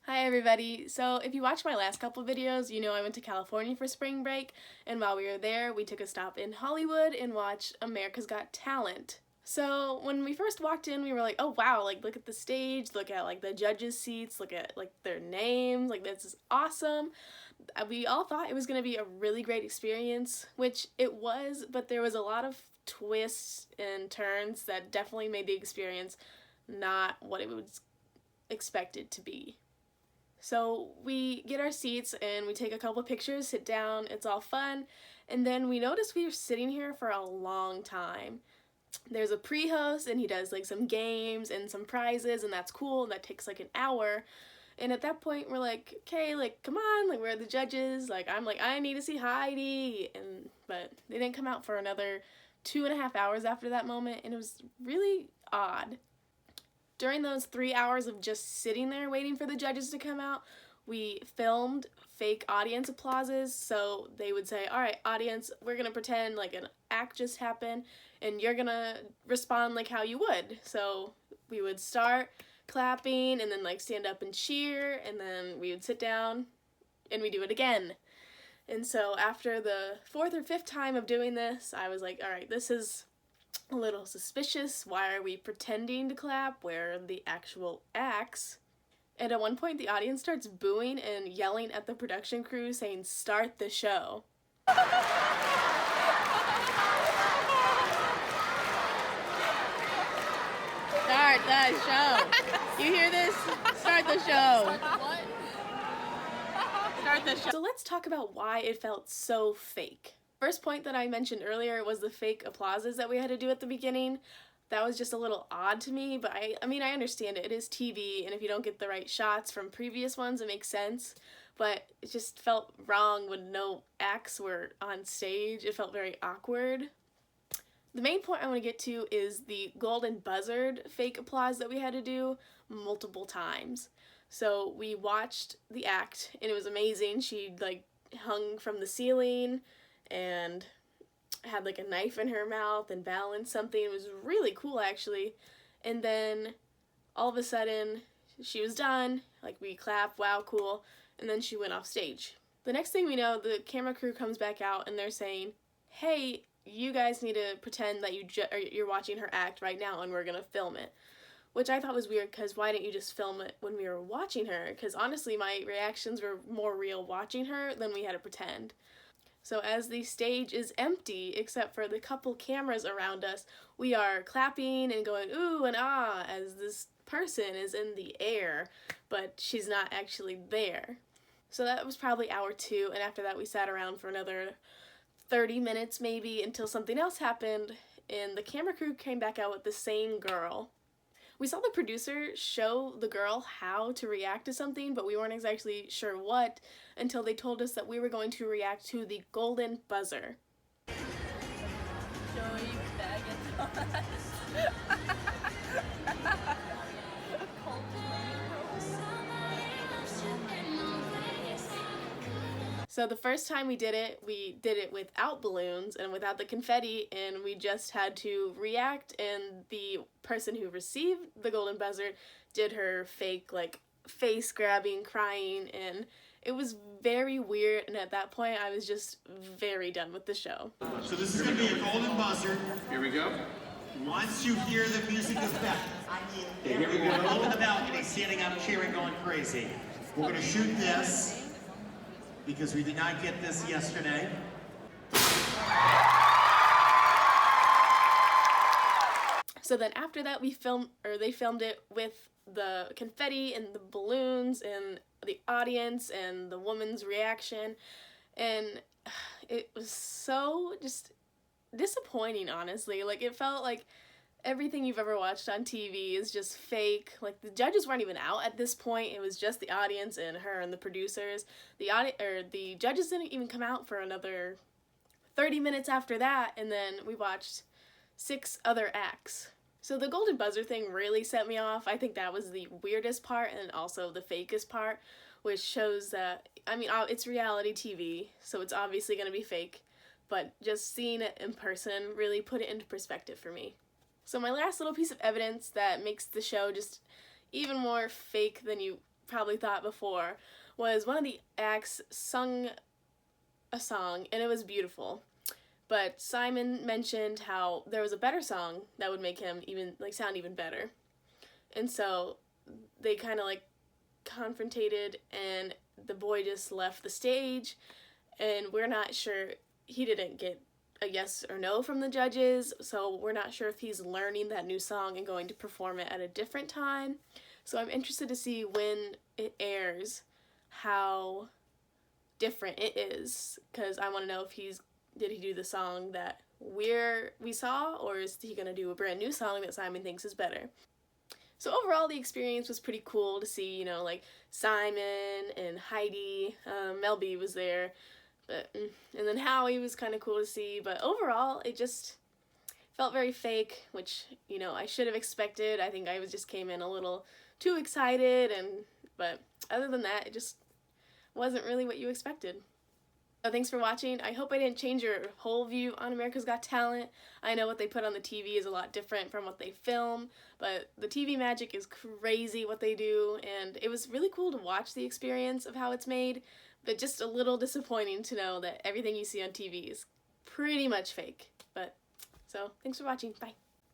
Hi everybody! So if you watched my last couple videos, you know I went to California for spring break, and while we were there we took a stop in Hollywood and watched America's Got Talent. So when we first walked in we were like, oh wow, like look at the stage, look at like the judges' seats, look at like their names, like this is awesome. We all thought it was going to be a really great experience, which it was, but there was a lot of twists and turns that definitely made the experience not what it was expected to be. So we get our seats and we take a couple pictures, sit down, it's all fun, and then we notice we are sitting here for a long time. There's a pre-host and he does like some games and some prizes, and that's cool, and that takes like an hour. And at that point we're like, okay, like come on, like where are the judges? Like I'm like, I need to see Heidi, but they didn't come out for another 2.5 hours after that moment, and it was really odd. During those 3 hours of just sitting there waiting for the judges to come out, we filmed fake audience applauses. So they would say, all right, audience, we're going to pretend like an act just happened and you're going to respond like how you would. So we would start clapping and then like stand up and cheer, and then we would sit down and we do it again. And so after the 4th or 5th time of doing this, I was like, all right, this is a little suspicious. Why are we pretending to clap? Where are the actual acts? And at one point the audience starts booing and yelling at the production crew saying, start the show. Start the show. You hear this? Start the show. What? Start the show. So let's talk about why it felt so fake. First point that I mentioned earlier was the fake applauses that we had to do at the beginning. That was just a little odd to me, but I mean, I understand it. It is TV, and if you don't get the right shots from previous ones, it makes sense. But it just felt wrong when no acts were on stage. It felt very awkward. The main point I want to get to is the golden buzzard fake applause that we had to do multiple times. So we watched the act, and it was amazing. She like hung from the ceiling and had like a knife in her mouth and balanced something. It was really cool actually. And then all of a sudden she was done, like we clapped, wow, cool, and then she went off stage. The next thing we know, the camera crew comes back out and they're saying, hey, you guys need to pretend that you're watching her act right now and we're gonna film it. Which I thought was weird, because why didn't you just film it when we were watching her? Because honestly my reactions were more real watching her than we had to pretend. So as the stage is empty, except for the couple cameras around us, we are clapping and going ooh and ah as this person is in the air, but she's not actually there. So that was probably hour 2, and after that we sat around for another 30 minutes maybe until something else happened, and the camera crew came back out with the same girl. We saw the producer show the girl how to react to something, but we weren't exactly sure what until they told us that we were going to react to the golden buzzer. So the first time we did it without balloons and without the confetti, and we just had to react, and the person who received the golden buzzard did her fake like face grabbing, crying, and it was very weird, and at that point I was just very done with the show. So this is going to be a golden buzzard. Here we go. Once you hear the music of Beth, everyone over the balcony standing up, cheering, going crazy. We're going to shoot this, because we did not get this yesterday. So then after that they filmed it with the confetti and the balloons and the audience and the woman's reaction, and it was so just disappointing, honestly. Like it felt like everything you've ever watched on TV is just fake. Like the judges weren't even out at this point. It was just the audience and her and the producers. The judges didn't even come out for another 30 minutes after that, and then we watched 6 other acts. So the golden buzzer thing really set me off. I think that was the weirdest part and also the fakest part, which shows that, I mean, it's reality TV, so it's obviously going to be fake, but just seeing it in person really put it into perspective for me. So my last little piece of evidence that makes the show just even more fake than you probably thought before was one of the acts sung a song and it was beautiful. But Simon mentioned how there was a better song that would make him even like sound even better. And so they kind of like confrontated and the boy just left the stage and we're not sure, he didn't get a yes or no from the judges, so we're not sure if he's learning that new song and going to perform it at a different time. So I'm interested to see when it airs how different it is, because I want to know if did he do the song that we saw, or is he gonna do a brand new song that Simon thinks is better? So overall, the experience was pretty cool to see, you know, like Simon and Heidi, Mel B was there, but and then Howie was kind of cool to see. But overall, it just felt very fake, which, you know, I should have expected. I think I just came in a little too excited, but other than that, it just wasn't really what you expected. So thanks for watching. I hope I didn't change your whole view on America's Got Talent. I know what they put on the TV is a lot different from what they film, but the TV magic is crazy what they do, and it was really cool to watch the experience of how it's made, but just a little disappointing to know that everything you see on TV is pretty much fake. So thanks for watching. Bye.